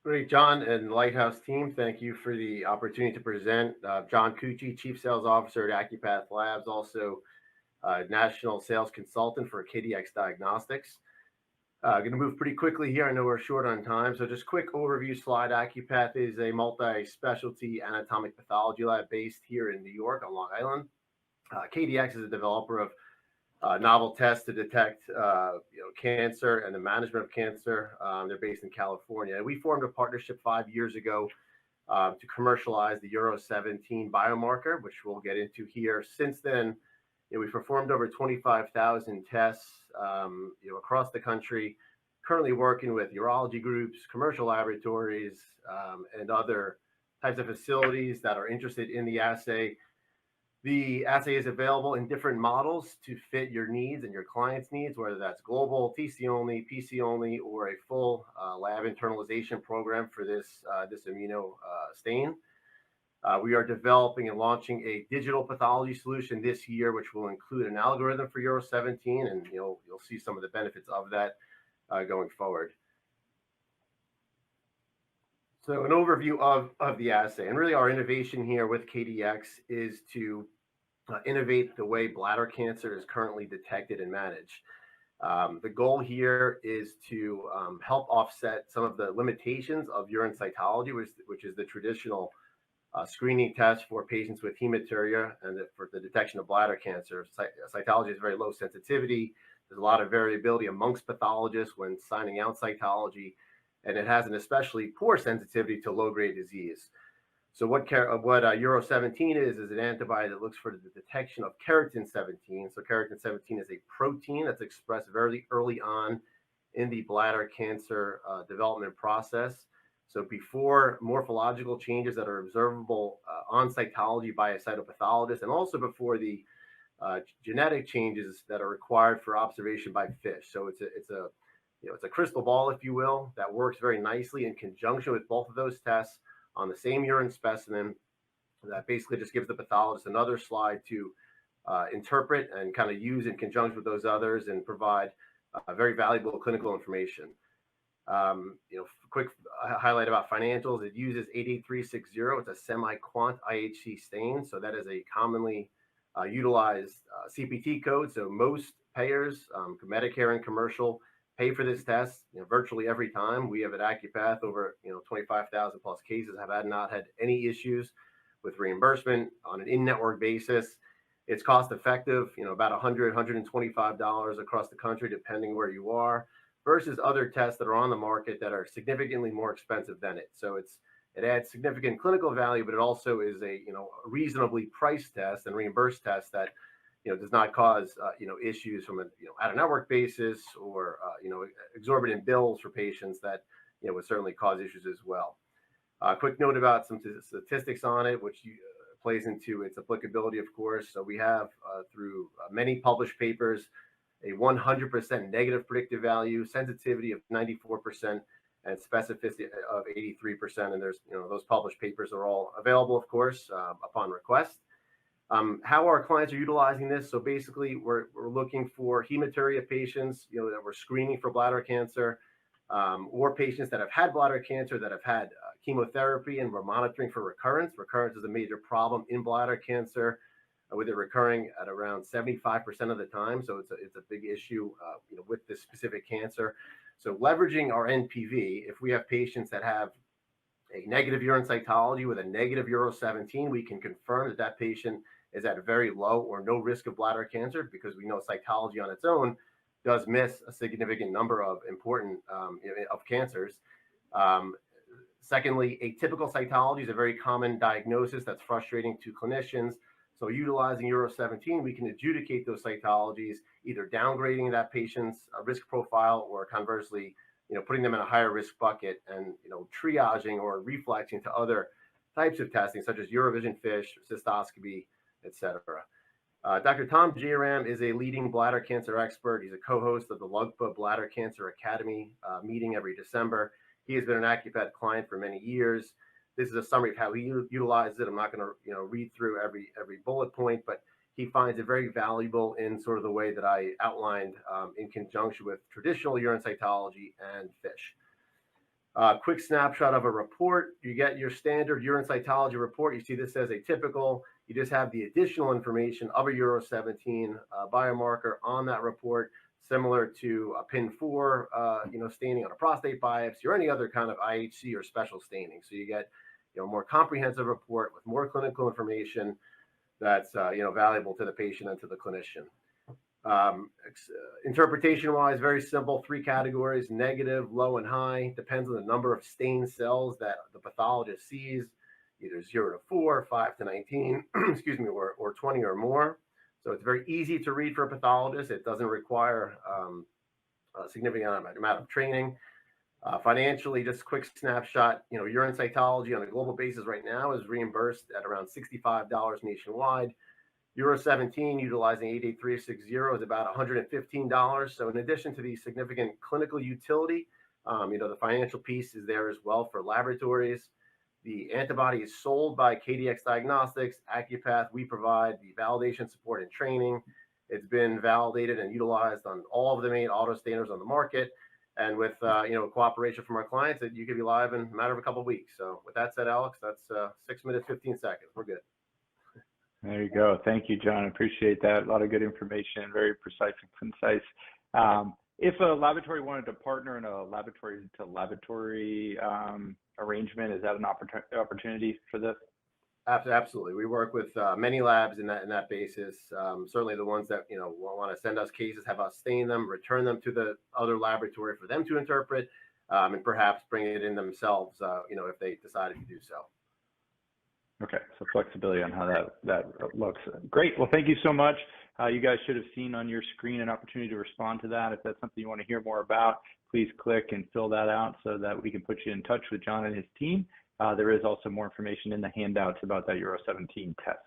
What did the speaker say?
Great, John and Lighthouse team. Thank you for the opportunity to present. John Cucci, Chief Sales Officer at Acupath Labs, also National Sales Consultant for KDx Diagnostics. Going to move pretty quickly here. I know we're short on time, so just quick overview slide. Acupath is a multi-specialty anatomic pathology lab based here in New York on Long Island. KDx is a developer of novel tests to detect cancer and the management of cancer. They're based in California. We formed a partnership 5 years ago to commercialize the URO17 biomarker, which we'll get into here. Since then, we've performed over 25,000 tests across the country, currently working with urology groups, commercial laboratories, and other types of facilities that are interested in the assay. The assay is available in different models to fit your needs and your client's needs, whether that's global, TC only, PC only, or a full lab internalization program for this immuno stain. We are developing and launching a digital pathology solution this year, which will include an algorithm for URO17, and you'll see some of the benefits of that going forward. So an overview of the assay, and really our innovation here with KDx is to innovate the way bladder cancer is currently detected and managed. The goal here is to help offset some of the limitations of urine cytology, which is the traditional screening test for patients with hematuria and for the detection of bladder cancer. Cytology is very low sensitivity. There's a lot of variability amongst pathologists when signing out cytology, and it has an especially poor sensitivity to low-grade disease. So what URO17 is an antibody that looks for the detection of keratin 17. So keratin 17 is a protein that's expressed very early on in the bladder cancer development process. So before morphological changes that are observable on cytology by a cytopathologist, and also before the genetic changes that are required for observation by FISH. So it's a crystal ball, if you will, that works very nicely in conjunction with both of those tests on the same urine specimen. That basically just gives the pathologist another slide to interpret and kind of use in conjunction with those others and provide very valuable clinical information. Quick highlight about financials. It uses 88360. It's a semi-quant IHC stain, so that is a commonly utilized CPT code. So most payers, Medicare and commercial, pay for this test virtually every time. We have at Acupath over 25,000 plus cases have not had any issues with reimbursement on an in-network basis. It's cost effective, about $100, $125 across the country, depending where you are, versus other tests that are on the market that are significantly more expensive than it. So it adds significant clinical value, but it also is a reasonably priced test and reimbursed test that does not cause issues from an out-of-network basis or exorbitant bills for patients that would certainly cause issues as well. Quick note about some statistics on it, which plays into its applicability, of course. So we have through many published papers a 100% negative predictive value, sensitivity of 94%, and specificity of 83%. And there's those published papers are all available, of course, upon request. How our clients are utilizing this. So basically, we're looking for hematuria patients, that we're screening for bladder cancer, or patients that have had bladder cancer, that have had chemotherapy, and we're monitoring for recurrence. Recurrence is a major problem in bladder cancer, with it recurring at around 75% of the time. So it's a big issue, with this specific cancer. So leveraging our NPV, if we have patients that have a negative urine cytology with a negative URO17, we can confirm that patient is at a very low or no risk of bladder cancer, because we know cytology on its own does miss a significant number of important of cancers. Secondly, atypical cytology is a very common diagnosis that's frustrating to clinicians. So utilizing URO17, we can adjudicate those cytologies, either downgrading that patient's risk profile or conversely, putting them in a higher risk bucket and, triaging or reflexing to other types of testing, such as Eurovision FISH, cystoscopy, etc. Dr. Tom Jairam is a leading bladder cancer expert. He's a co-host of the LUGPA Bladder Cancer Academy meeting every December. He has been an Acupath client for many years. This is a summary of how he utilizes it. I'm not going to read through every bullet point, but he finds it very valuable in sort of the way that I outlined in conjunction with traditional urine cytology and FISH. Quick snapshot of a report. You get your standard urine cytology report. You see this as a typical. You just have the additional information of a URO17 biomarker on that report, similar to a PIN4, staining on a prostate biopsy or any other kind of IHC or special staining. So you get, a more comprehensive report with more clinical information that's, valuable to the patient and to the clinician. Interpretation-wise, very simple, 3 categories: negative, low, and high. Depends on the number of stained cells that the pathologist sees, either 0 to 4, 5 to 19, excuse me, or 20 or more. So it's very easy to read for a pathologist. It doesn't require a significant amount of training. Financially, just a quick snapshot, urine cytology on a global basis right now is reimbursed at around $65 nationwide. URO17 utilizing 88360 is about $115. So in addition to the significant clinical utility, the financial piece is there as well for laboratories. The antibody is sold by KDx Diagnostics, Acupath. We provide the validation support and training. It's been validated and utilized on all of the main auto stainers on the market. And with cooperation from our clients, that you could be live in a matter of a couple of weeks. So with that said, Alex, that's 6 minutes, 15 seconds. We're good. There you go. Thank you, John. I appreciate that. A lot of good information, very precise and concise. If a laboratory wanted to partner in a laboratory-to-laboratory arrangement, is that an opportunity for this? Absolutely. We work with many labs in that basis. Certainly the ones that want to send us cases, have us stain them, return them to the other laboratory for them to interpret, and perhaps bring it in themselves, if they decided to do so. Okay, so flexibility on how that looks. Great. Well, thank you so much. You guys should have seen on your screen an opportunity to respond to that. If that's something you want to hear more about, please click and fill that out so that we can put you in touch with John and his team. There is also more information in the handouts about that URO17 test.